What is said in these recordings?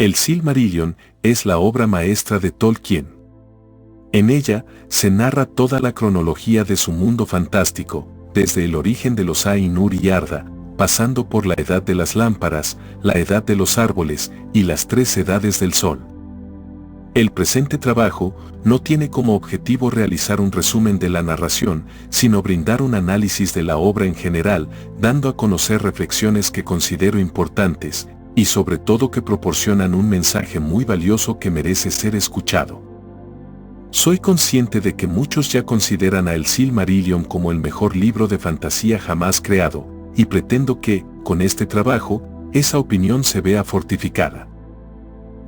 El Silmarillion es la obra maestra de Tolkien. En ella se narra toda la cronología de su mundo fantástico, desde el origen de los Ainur y Arda, pasando por la edad de las lámparas, la edad de los árboles y las 3 edades del sol. El presente trabajo no tiene como objetivo realizar un resumen de la narración, sino brindar un análisis de la obra en general, dando a conocer reflexiones que considero importantes, y sobre todo que proporcionan un mensaje muy valioso que merece ser escuchado. Soy consciente de que muchos ya consideran a El Silmarillion como el mejor libro de fantasía jamás creado, y pretendo que, con este trabajo, esa opinión se vea fortificada.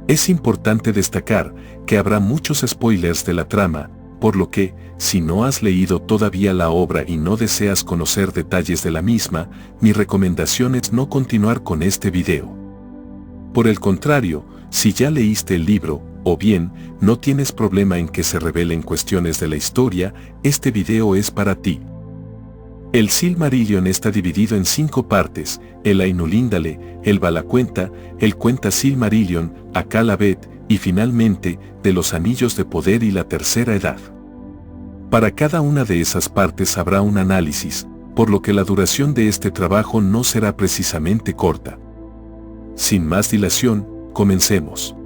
Es importante destacar que habrá muchos spoilers de la trama, por lo que, si no has leído todavía la obra y no deseas conocer detalles de la misma, mi recomendación es no continuar con este video. Por el contrario, si ya leíste el libro, o bien, no tienes problema en que se revelen cuestiones de la historia, este video es para ti. El Silmarillion está dividido en 5 partes: el Ainulindale, el Valacuenta, el Cuenta Silmarillion, Akal-a-Bet, y finalmente, de los Anillos de Poder y la Tercera Edad. Para cada una de esas partes habrá un análisis, por lo que la duración de este trabajo no será precisamente corta. Sin más dilación, comencemos.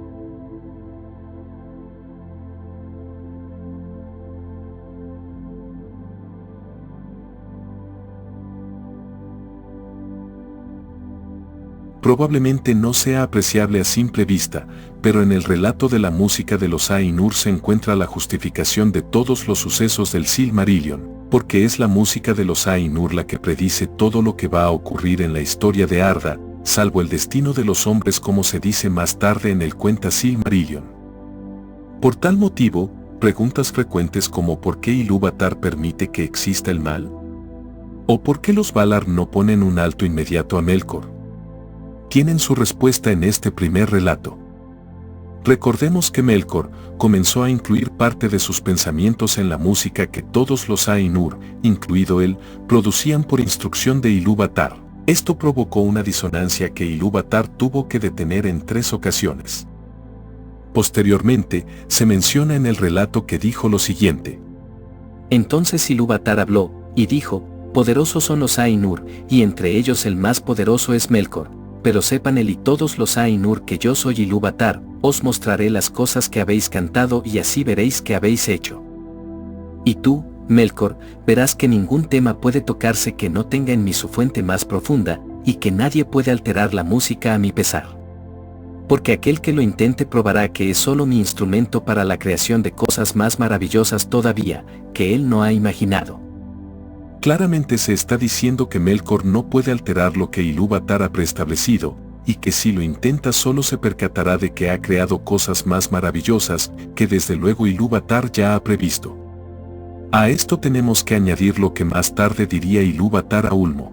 Probablemente no sea apreciable a simple vista, pero en el relato de la música de los Ainur se encuentra la justificación de todos los sucesos del Silmarillion, porque es la música de los Ainur la que predice todo lo que va a ocurrir en la historia de Arda, salvo el destino de los hombres, como se dice más tarde en el Cuenta Silmarillion. Por tal motivo, preguntas frecuentes como ¿por qué Ilúvatar permite que exista el mal? ¿O por qué los Valar no ponen un alto inmediato a Melkor? Tienen su respuesta en este primer relato. Recordemos que Melkor comenzó a incluir parte de sus pensamientos en la música que todos los Ainur, incluido él, producían por instrucción de Ilúvatar. Esto provocó una disonancia que Ilúvatar tuvo que detener en 3 ocasiones. Posteriormente, se menciona en el relato que dijo lo siguiente: Entonces Ilúvatar habló, y dijo: Poderosos son los Ainur, y entre ellos el más poderoso es Melkor. Pero sepan él y todos los Ainur que yo soy Ilúvatar, os mostraré las cosas que habéis cantado y así veréis que habéis hecho. Y tú, Melkor, verás que ningún tema puede tocarse que no tenga en mí su fuente más profunda, y que nadie puede alterar la música a mi pesar. Porque aquel que lo intente probará que es solo mi instrumento para la creación de cosas más maravillosas todavía, que él no ha imaginado. Claramente se está diciendo que Melkor no puede alterar lo que Ilúvatar ha preestablecido, y que si lo intenta solo se percatará de que ha creado cosas más maravillosas que desde luego Ilúvatar ya ha previsto. A esto tenemos que añadir lo que más tarde diría Ilúvatar a Ulmo.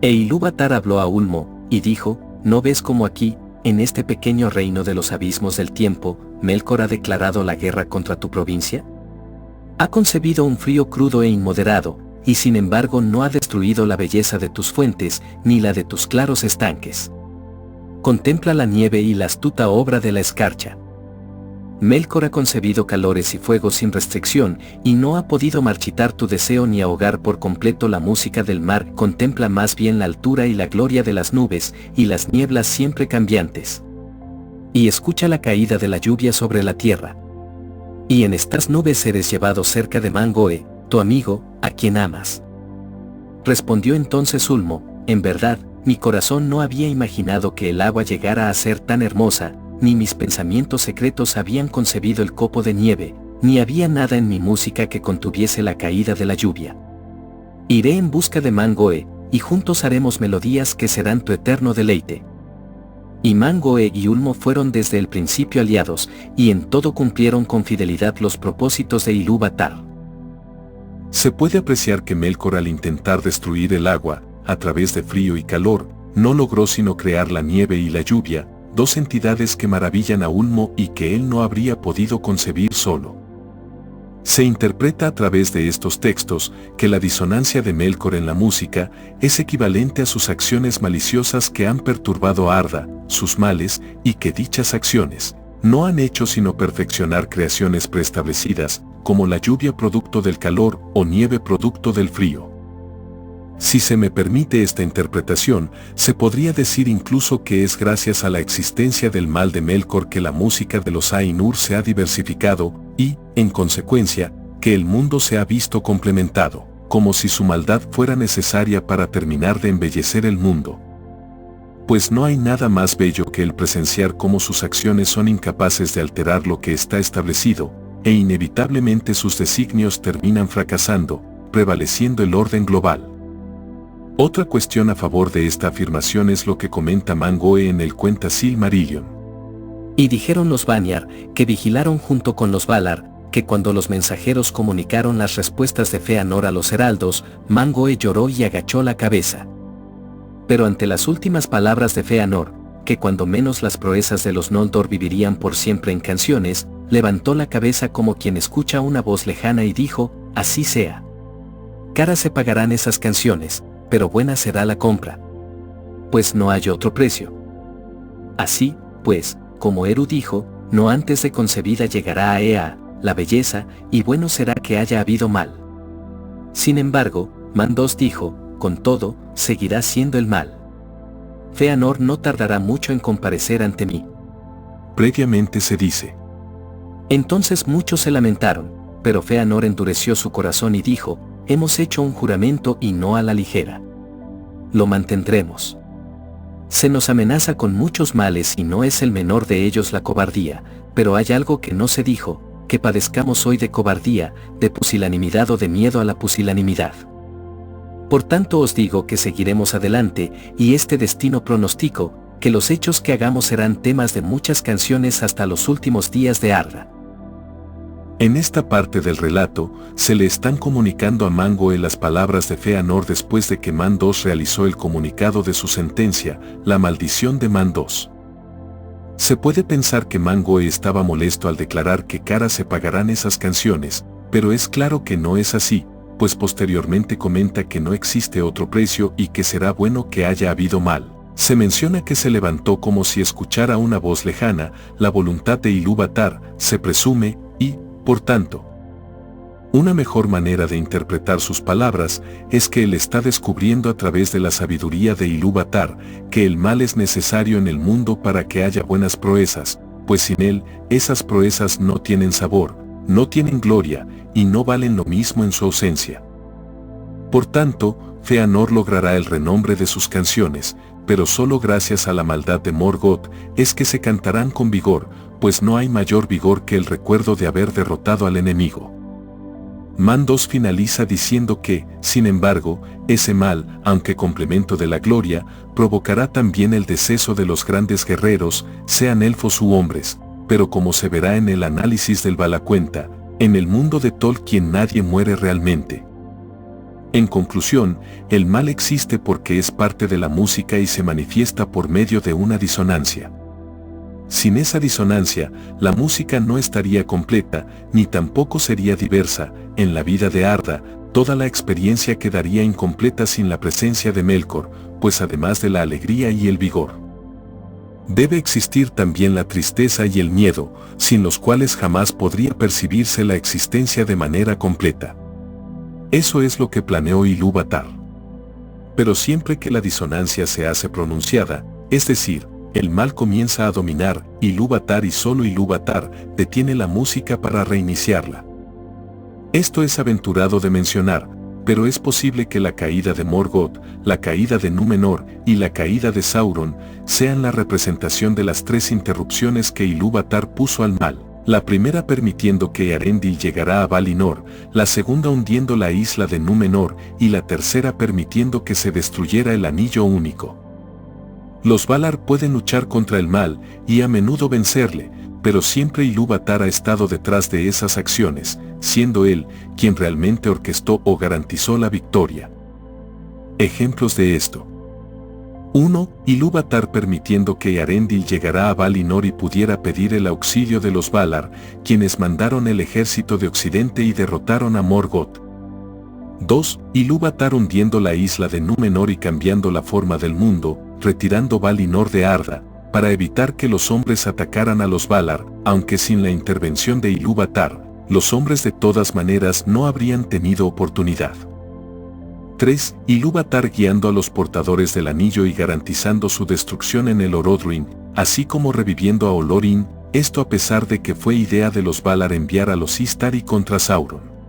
E Ilúvatar habló a Ulmo, y dijo: ¿No ves cómo aquí, en este pequeño reino de los abismos del tiempo, Melkor ha declarado la guerra contra tu provincia? Ha concebido un frío crudo e inmoderado, y sin embargo no ha destruido la belleza de tus fuentes, ni la de tus claros estanques. Contempla la nieve y la astuta obra de la escarcha. Melkor ha concebido calores y fuegos sin restricción, y no ha podido marchitar tu deseo ni ahogar por completo la música del mar. Contempla más bien la altura y la gloria de las nubes, y las nieblas siempre cambiantes. Y escucha la caída de la lluvia sobre la tierra. Y en estas nubes eres llevado cerca de Mangoe, tu amigo, a quien amas. Respondió entonces Ulmo: En verdad, mi corazón no había imaginado que el agua llegara a ser tan hermosa, ni mis pensamientos secretos habían concebido el copo de nieve, ni había nada en mi música que contuviese la caída de la lluvia. Iré en busca de Mangoe, y juntos haremos melodías que serán tu eterno deleite. Y Mangoe y Ulmo fueron desde el principio aliados, y en todo cumplieron con fidelidad los propósitos de Ilúvatar. Se puede apreciar que Melkor, al intentar destruir el agua, a través de frío y calor, no logró sino crear la nieve y la lluvia, 2 entidades que maravillan a Ulmo y que él no habría podido concebir solo. Se interpreta a través de estos textos que la disonancia de Melkor en la música es equivalente a sus acciones maliciosas que han perturbado a Arda, sus males, y que dichas acciones no han hecho sino perfeccionar creaciones preestablecidas, como la lluvia producto del calor o nieve producto del frío. Si se me permite esta interpretación, se podría decir incluso que es gracias a la existencia del mal de Melkor que la música de los Ainur se ha diversificado y, en consecuencia, que el mundo se ha visto complementado, como si su maldad fuera necesaria para terminar de embellecer el mundo. Pues no hay nada más bello que el presenciar cómo sus acciones son incapaces de alterar lo que está establecido, e inevitablemente sus designios terminan fracasando, prevaleciendo el orden global. Otra cuestión a favor de esta afirmación es lo que comenta Mangoe en el Cuenta Silmarillion. Y dijeron los Vanyar, que vigilaron junto con los Valar, que cuando los mensajeros comunicaron las respuestas de Fëanor a los heraldos, Mangoe lloró y agachó la cabeza. Pero ante las últimas palabras de Fëanor, que cuando menos las proezas de los Noldor vivirían por siempre en canciones, levantó la cabeza como quien escucha una voz lejana y dijo, así sea. Caras se pagarán esas canciones, pero buena será la compra. Pues no hay otro precio. Así, pues, como Eru dijo, no antes de concebida llegará a Ea, la belleza, y bueno será que haya habido mal. Sin embargo, Mandos dijo, con todo, seguirá siendo el mal. Fëanor no tardará mucho en comparecer ante mí. Previamente se dice. Entonces muchos se lamentaron, pero Fëanor endureció su corazón y dijo, hemos hecho un juramento y no a la ligera. Lo mantendremos. Se nos amenaza con muchos males y no es el menor de ellos la cobardía, pero hay algo que no se dijo, que padezcamos hoy de cobardía, de pusilanimidad o de miedo a la pusilanimidad. Por tanto os digo que seguiremos adelante, y este destino pronostico, que los hechos que hagamos serán temas de muchas canciones hasta los últimos días de Arda. En esta parte del relato, se le están comunicando a Mangoe las palabras de Fëanor después de que Mandos realizó el comunicado de su sentencia, la maldición de Mandos. Se puede pensar que Mangoe estaba molesto al declarar que caras se pagarán esas canciones, pero es claro que no es así, pues posteriormente comenta que no existe otro precio y que será bueno que haya habido mal. Se menciona que se levantó como si escuchara una voz lejana, la voluntad de Ilúvatar, se presume, y, por tanto, una mejor manera de interpretar sus palabras es que él está descubriendo a través de la sabiduría de Ilúvatar que el mal es necesario en el mundo para que haya buenas proezas, pues sin él, esas proezas no tienen sabor, no tienen gloria, y no valen lo mismo en su ausencia. Por tanto, Fëanor logrará el renombre de sus canciones, pero solo gracias a la maldad de Morgoth es que se cantarán con vigor, pues no hay mayor vigor que el recuerdo de haber derrotado al enemigo. Mandos finaliza diciendo que, sin embargo, ese mal, aunque complemento de la gloria, provocará también el deceso de los grandes guerreros, sean elfos u hombres, pero como se verá en el análisis del Valacuenta, en el mundo de Tolkien nadie muere realmente. En conclusión, el mal existe porque es parte de la música y se manifiesta por medio de una disonancia. Sin esa disonancia, la música no estaría completa, ni tampoco sería diversa. En la vida de Arda, toda la experiencia quedaría incompleta sin la presencia de Melkor, pues además de la alegría y el vigor, debe existir también la tristeza y el miedo, sin los cuales jamás podría percibirse la existencia de manera completa. Eso es lo que planeó Ilúvatar. Pero siempre que la disonancia se hace pronunciada, es decir, el mal comienza a dominar, Ilúvatar y solo Ilúvatar detiene la música para reiniciarla. Esto es aventurado de mencionar, pero es posible que la caída de Morgoth, la caída de Númenor y la caída de Sauron sean la representación de las tres interrupciones que Ilúvatar puso al mal, la primera permitiendo que Eärendil llegara a Valinor, la segunda hundiendo la isla de Númenor y la tercera permitiendo que se destruyera el anillo único. Los Valar pueden luchar contra el mal y a menudo vencerle, pero siempre Ilúvatar ha estado detrás de esas acciones, siendo él quien realmente orquestó o garantizó la victoria. Ejemplos de esto. 1. Ilúvatar permitiendo que Eärendil llegara a Valinor y pudiera pedir el auxilio de los Valar, quienes mandaron el ejército de Occidente y derrotaron a Morgoth. 2. Ilúvatar hundiendo la isla de Númenor y cambiando la forma del mundo, retirando Valinor de Arda, para evitar que los hombres atacaran a los Valar, aunque sin la intervención de Ilúvatar, los hombres de todas maneras no habrían tenido oportunidad. 3. Ilúvatar guiando a los portadores del anillo y garantizando su destrucción en el Orodruin, así como reviviendo a Olorin, esto a pesar de que fue idea de los Valar enviar a los Istari contra Sauron.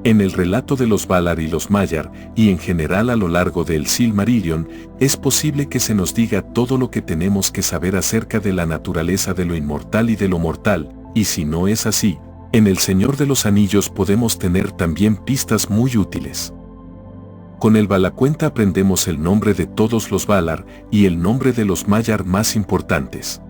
En el relato de los Valar y los Maiar, y en general a lo largo del Silmarillion, es posible que se nos diga todo lo que tenemos que saber acerca de la naturaleza de lo inmortal y de lo mortal, y si no es así, en El Señor de los Anillos podemos tener también pistas muy útiles. Con el Valacuenta aprendemos el nombre de todos los Valar, y el nombre de los Maiar más importantes.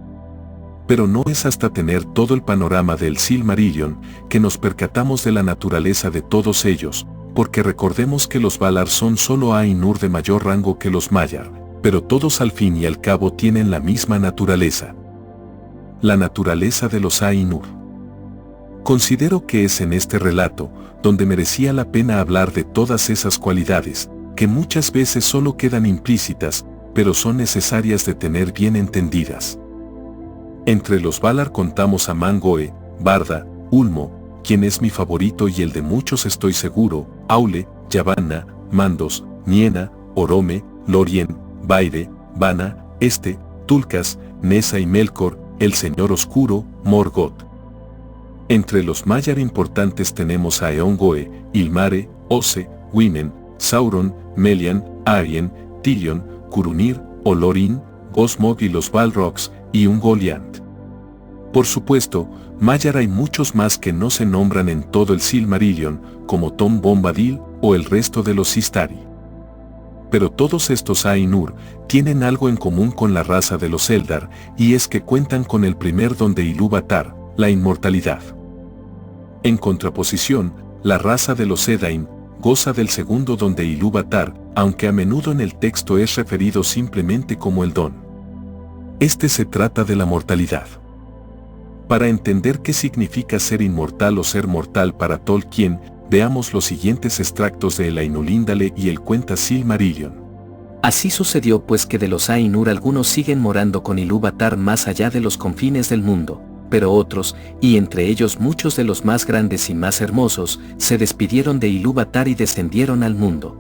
Pero no es hasta tener todo el panorama del Silmarillion que nos percatamos de la naturaleza de todos ellos, porque recordemos que los Valar son solo Ainur de mayor rango que los Maiar, pero todos al fin y al cabo tienen la misma naturaleza. La naturaleza de los Ainur. Considero que es en este relato donde merecía la pena hablar de todas esas cualidades, que muchas veces solo quedan implícitas, pero son necesarias de tener bien entendidas. Entre los Valar contamos a Mangoe, Barda, Ulmo, quien es mi favorito y el de muchos estoy seguro, Aule, Yavanna, Mandos, Niena, Orome, Lorien, Vaire, Vana, Tulkas, Nessa y Melkor, el Señor Oscuro, Morgoth. Entre los Maiar importantes tenemos a Eongoe, Ilmare, Ose, Winen, Sauron, Melian, Arien, Tilion, Curunir, Olorin, Gosmog y los Balrogs, y Ungoliant. Por supuesto, Maiar hay muchos más que no se nombran en todo el Silmarillion, como Tom Bombadil o el resto de los Istari. Pero todos estos Ainur tienen algo en común con la raza de los Eldar, y es que cuentan con el primer don de Ilúvatar, la inmortalidad. En contraposición, la raza de los Edain goza del segundo don de Ilúvatar, aunque a menudo en el texto es referido simplemente como el don. Se trata de la mortalidad. Para entender qué significa ser inmortal o ser mortal para Tolkien, veamos los siguientes extractos de El Ainulindale y el Cuenta Silmarillion. Así sucedió pues que de los Ainur algunos siguen morando con Ilúvatar más allá de los confines del mundo, pero otros, y entre ellos muchos de los más grandes y más hermosos, se despidieron de Ilúvatar y descendieron al mundo.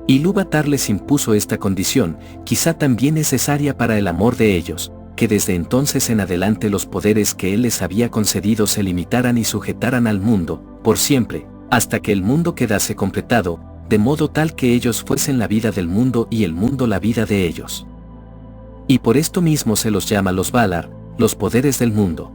Ilúvatar les impuso esta condición, quizá también necesaria para el amor de ellos, que desde entonces en adelante los poderes que él les había concedido se limitaran y sujetaran al mundo, por siempre, hasta que el mundo quedase completado, de modo tal que ellos fuesen la vida del mundo y el mundo la vida de ellos. Y por esto mismo se los llama los Valar, los poderes del mundo.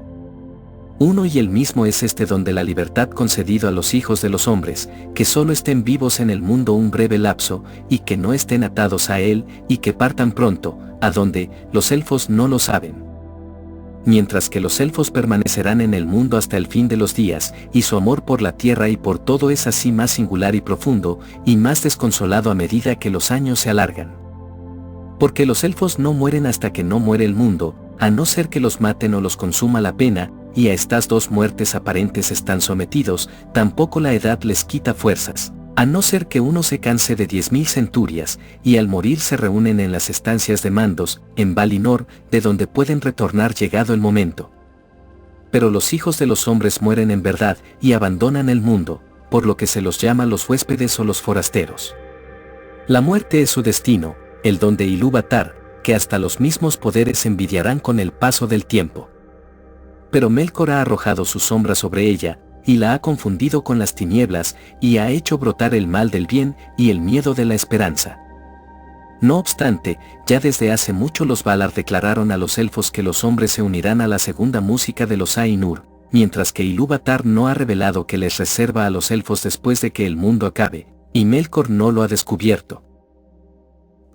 Uno y el mismo es este don de la libertad concedido a los hijos de los hombres, que solo estén vivos en el mundo un breve lapso, y que no estén atados a él, y que partan pronto, a donde los elfos no lo saben. Mientras que los elfos permanecerán en el mundo hasta el fin de los días, y su amor por la tierra y por todo es así más singular y profundo, y más desconsolado a medida que los años se alargan. Porque los elfos no mueren hasta que no muere el mundo, a no ser que los maten o los consuma la pena, y a estas dos muertes aparentes están sometidos, tampoco la edad les quita fuerzas, a no ser que uno se canse de 10.000 centurias, y al morir se reúnen en las estancias de Mandos, en Valinor, de donde pueden retornar llegado el momento. Pero los hijos de los hombres mueren en verdad, y abandonan el mundo, por lo que se los llama los huéspedes o los forasteros. La muerte es su destino, el don de Ilúvatar, que hasta los mismos poderes envidiarán con el paso del tiempo. Pero Melkor ha arrojado su sombra sobre ella, y la ha confundido con las tinieblas, y ha hecho brotar el mal del bien y el miedo de la esperanza. No obstante, ya desde hace mucho los Valar declararon a los elfos que los hombres se unirán a la segunda música de los Ainur, mientras que Ilúvatar no ha revelado que les reserva a los elfos después de que el mundo acabe, y Melkor no lo ha descubierto.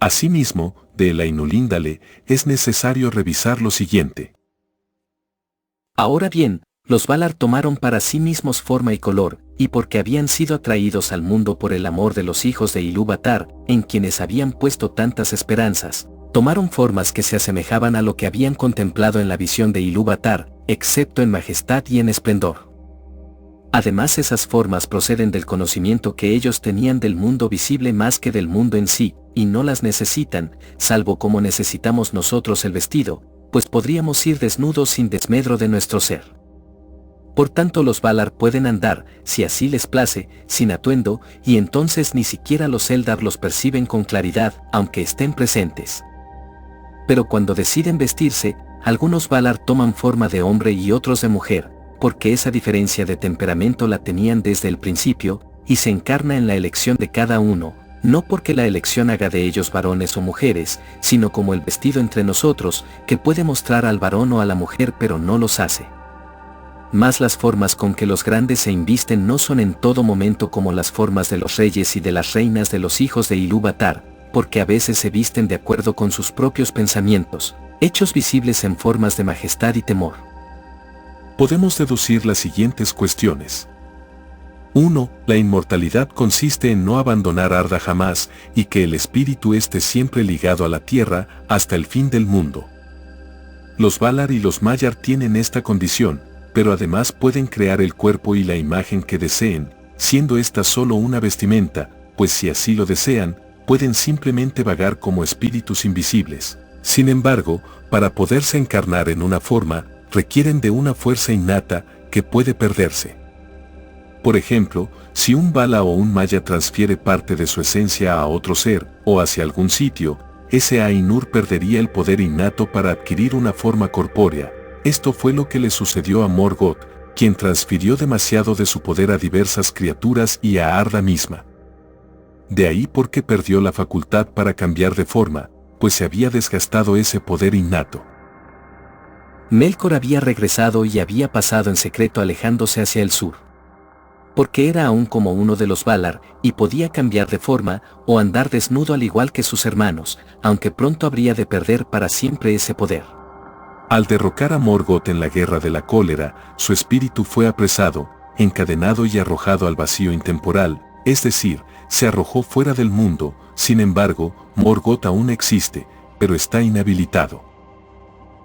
Asimismo, de el Ainulindale, es necesario revisar lo siguiente. Ahora bien, los Valar tomaron para sí mismos forma y color, y porque habían sido atraídos al mundo por el amor de los hijos de Ilúvatar, en quienes habían puesto tantas esperanzas, tomaron formas que se asemejaban a lo que habían contemplado en la visión de Ilúvatar, excepto en majestad y en esplendor. Además, esas formas proceden del conocimiento que ellos tenían del mundo visible más que del mundo en sí, y no las necesitan, salvo como necesitamos nosotros el vestido, pues podríamos ir desnudos sin desmedro de nuestro ser. Por tanto, los Valar pueden andar, si así les place, sin atuendo, y entonces ni siquiera los Eldar los perciben con claridad, aunque estén presentes. Pero cuando deciden vestirse, algunos Valar toman forma de hombre y otros de mujer, porque esa diferencia de temperamento la tenían desde el principio, y se encarna en la elección de cada uno, no porque la elección haga de ellos varones o mujeres, sino como el vestido entre nosotros, que puede mostrar al varón o a la mujer pero no los hace. Mas las formas con que los grandes se invisten no son en todo momento como las formas de los reyes y de las reinas de los hijos de Ilúvatar, porque a veces se visten de acuerdo con sus propios pensamientos, hechos visibles en formas de majestad y temor. Podemos deducir las siguientes cuestiones. 1. La inmortalidad consiste en no abandonar Arda jamás, y que el espíritu esté siempre ligado a la tierra, hasta el fin del mundo. Los Valar y los Maiar tienen esta condición, pero además pueden crear el cuerpo y la imagen que deseen, siendo esta solo una vestimenta, pues si así lo desean, pueden simplemente vagar como espíritus invisibles. Sin embargo, para poderse encarnar en una forma, requieren de una fuerza innata, que puede perderse. Por ejemplo, si un Vala o un Maya transfiere parte de su esencia a otro ser, o hacia algún sitio, ese Ainur perdería el poder innato para adquirir una forma corpórea. Esto fue lo que le sucedió a Morgoth, quien transfirió demasiado de su poder a diversas criaturas y a Arda misma. De ahí porque perdió la facultad para cambiar de forma, pues se había desgastado ese poder innato. Melkor había regresado y había pasado en secreto alejándose hacia el sur. Porque era aún como uno de los Valar, y podía cambiar de forma, o andar desnudo al igual que sus hermanos, aunque pronto habría de perder para siempre ese poder. Al derrocar a Morgoth en la Guerra de la Cólera, su espíritu fue apresado, encadenado y arrojado al vacío intemporal, es decir, se arrojó fuera del mundo. Sin embargo, Morgoth aún existe, pero está inhabilitado.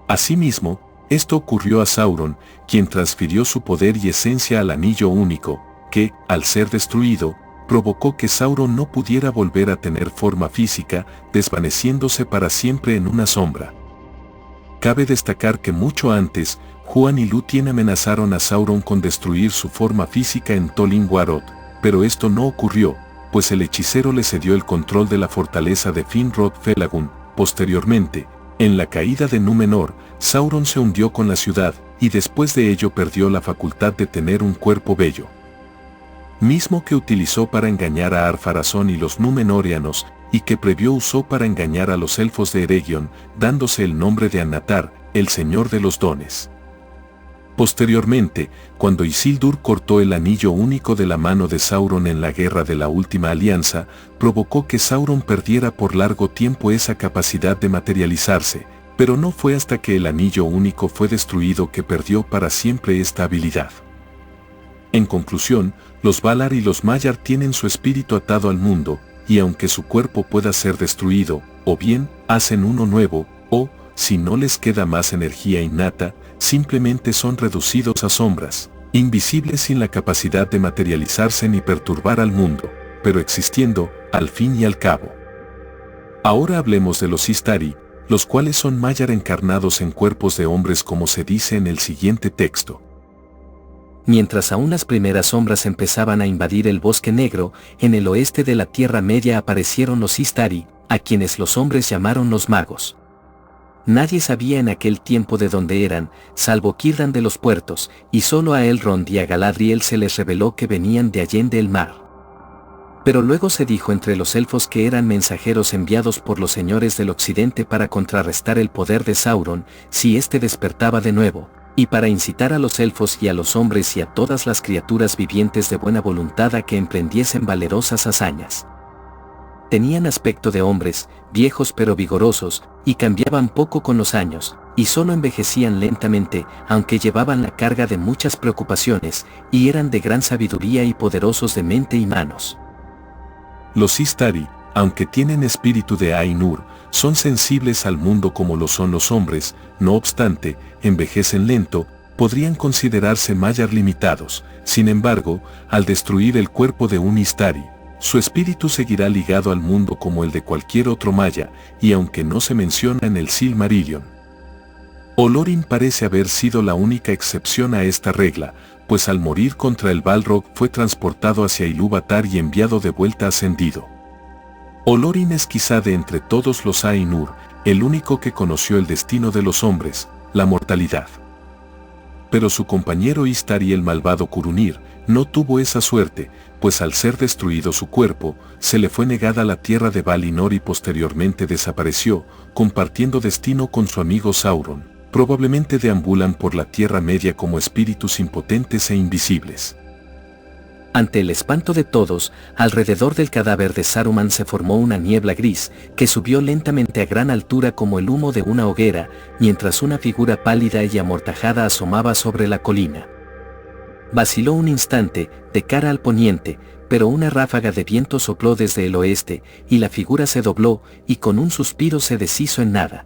Asimismo, esto ocurrió a Sauron, quien transfirió su poder y esencia al Anillo Único, que, al ser destruido, provocó que Sauron no pudiera volver a tener forma física, desvaneciéndose para siempre en una sombra. Cabe destacar que mucho antes, Huan y Lúthien amenazaron a Sauron con destruir su forma física en Tol Ingaroth, pero esto no ocurrió, pues el hechicero le cedió el control de la fortaleza de Finrod Felagund. Posteriormente, en la caída de Númenor, Sauron se hundió con la ciudad, y después de ello perdió la facultad de tener un cuerpo bello, mismo que utilizó para engañar a Ar-Pharazôn y los Númenóreanos, y que previo usó para engañar a los elfos de Eregion, dándose el nombre de Annatar, el Señor de los Dones. Posteriormente, cuando Isildur cortó el Anillo Único de la mano de Sauron en la Guerra de la Última Alianza, provocó que Sauron perdiera por largo tiempo esa capacidad de materializarse, pero no fue hasta que el Anillo Único fue destruido que perdió para siempre esta habilidad. En conclusión, los Valar y los Maiar tienen su espíritu atado al mundo, y aunque su cuerpo pueda ser destruido, o bien, hacen uno nuevo, o, si no les queda más energía innata, simplemente son reducidos a sombras, invisibles sin la capacidad de materializarse ni perturbar al mundo, pero existiendo, al fin y al cabo. Ahora hablemos de los Istari, los cuales son Maiar encarnados en cuerpos de hombres como se dice en el siguiente texto. Mientras aún las primeras sombras empezaban a invadir el bosque negro, en el oeste de la Tierra Media aparecieron los Istari, a quienes los hombres llamaron los magos. Nadie sabía en aquel tiempo de dónde eran, salvo Círdan de los puertos, y solo a Elrond y a Galadriel se les reveló que venían de allende el mar. Pero luego se dijo entre los elfos que eran mensajeros enviados por los señores del occidente para contrarrestar el poder de Sauron, si éste despertaba de nuevo, y para incitar a los elfos y a los hombres y a todas las criaturas vivientes de buena voluntad a que emprendiesen valerosas hazañas. Tenían aspecto de hombres, viejos pero vigorosos, y cambiaban poco con los años, y solo envejecían lentamente, aunque llevaban la carga de muchas preocupaciones, y eran de gran sabiduría y poderosos de mente y manos. Los Istari, aunque tienen espíritu de Ainur, son sensibles al mundo como lo son los hombres, no obstante, envejecen lento, podrían considerarse Maiar limitados. Sin embargo, al destruir el cuerpo de un Istari, su espíritu seguirá ligado al mundo como el de cualquier otro Maya, y aunque no se menciona en el Silmarillion, Olorin parece haber sido la única excepción a esta regla, pues al morir contra el Balrog fue transportado hacia Ilúvatar y enviado de vuelta ascendido. Olorin es quizá de entre todos los Ainur, el único que conoció el destino de los hombres, la mortalidad. Pero su compañero Istari, el malvado Curunir, no tuvo esa suerte, pues al ser destruido su cuerpo, se le fue negada la tierra de Valinor y posteriormente desapareció, compartiendo destino con su amigo Sauron. Probablemente deambulan por la Tierra Media como espíritus impotentes e invisibles. Ante el espanto de todos, alrededor del cadáver de Saruman se formó una niebla gris, que subió lentamente a gran altura como el humo de una hoguera, mientras una figura pálida y amortajada asomaba sobre la colina. Vaciló un instante, de cara al poniente, pero una ráfaga de viento sopló desde el oeste, y la figura se dobló, y con un suspiro se deshizo en nada.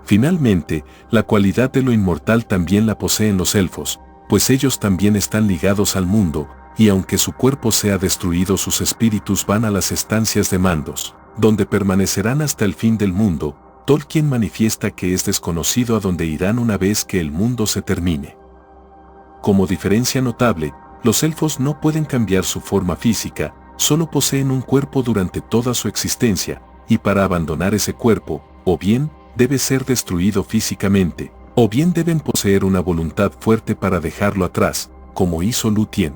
Finalmente, la cualidad de lo inmortal también la poseen los elfos, pues ellos también están ligados al mundo, y aunque su cuerpo sea destruido, sus espíritus van a las estancias de Mandos, donde permanecerán hasta el fin del mundo. Tolkien manifiesta que es desconocido a dónde irán una vez que el mundo se termine. Como diferencia notable, los elfos no pueden cambiar su forma física, solo poseen un cuerpo durante toda su existencia, y para abandonar ese cuerpo, o bien, debe ser destruido físicamente, o bien deben poseer una voluntad fuerte para dejarlo atrás, como hizo Lúthien.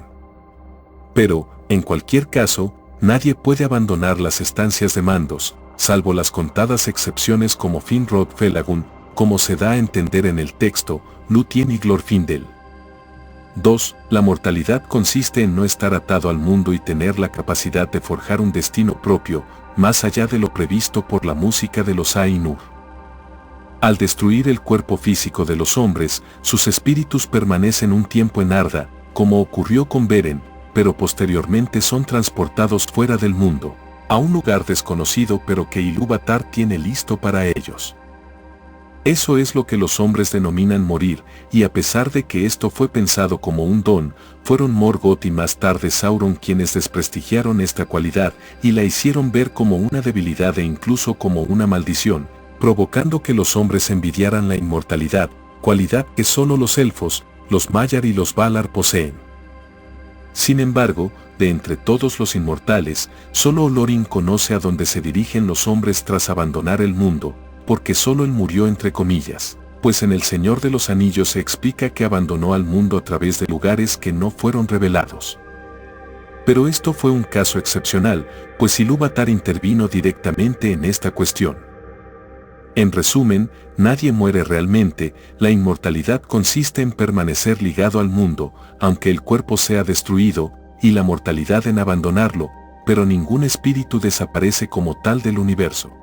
Pero, en cualquier caso, nadie puede abandonar las estancias de Mandos, salvo las contadas excepciones como Finrod Felagund, como se da a entender en el texto, Lúthien y Glorfindel. 2. La mortalidad consiste en no estar atado al mundo y tener la capacidad de forjar un destino propio, más allá de lo previsto por la música de los Ainur. Al destruir el cuerpo físico de los hombres, sus espíritus permanecen un tiempo en Arda, como ocurrió con Beren, pero posteriormente son transportados fuera del mundo, a un lugar desconocido pero que Ilúvatar tiene listo para ellos. Eso es lo que los hombres denominan morir, y a pesar de que esto fue pensado como un don, fueron Morgoth y más tarde Sauron quienes desprestigiaron esta cualidad y la hicieron ver como una debilidad e incluso como una maldición, provocando que los hombres envidiaran la inmortalidad, cualidad que solo los elfos, los Maiar y los Valar poseen. Sin embargo, de entre todos los inmortales, solo Olorin conoce a dónde se dirigen los hombres tras abandonar el mundo, porque solo él murió entre comillas, pues en El Señor de los Anillos se explica que abandonó al mundo a través de lugares que no fueron revelados. Pero esto fue un caso excepcional, pues Ilúvatar intervino directamente en esta cuestión. En resumen, nadie muere realmente, la inmortalidad consiste en permanecer ligado al mundo, aunque el cuerpo sea destruido, y la mortalidad en abandonarlo, pero ningún espíritu desaparece como tal del universo.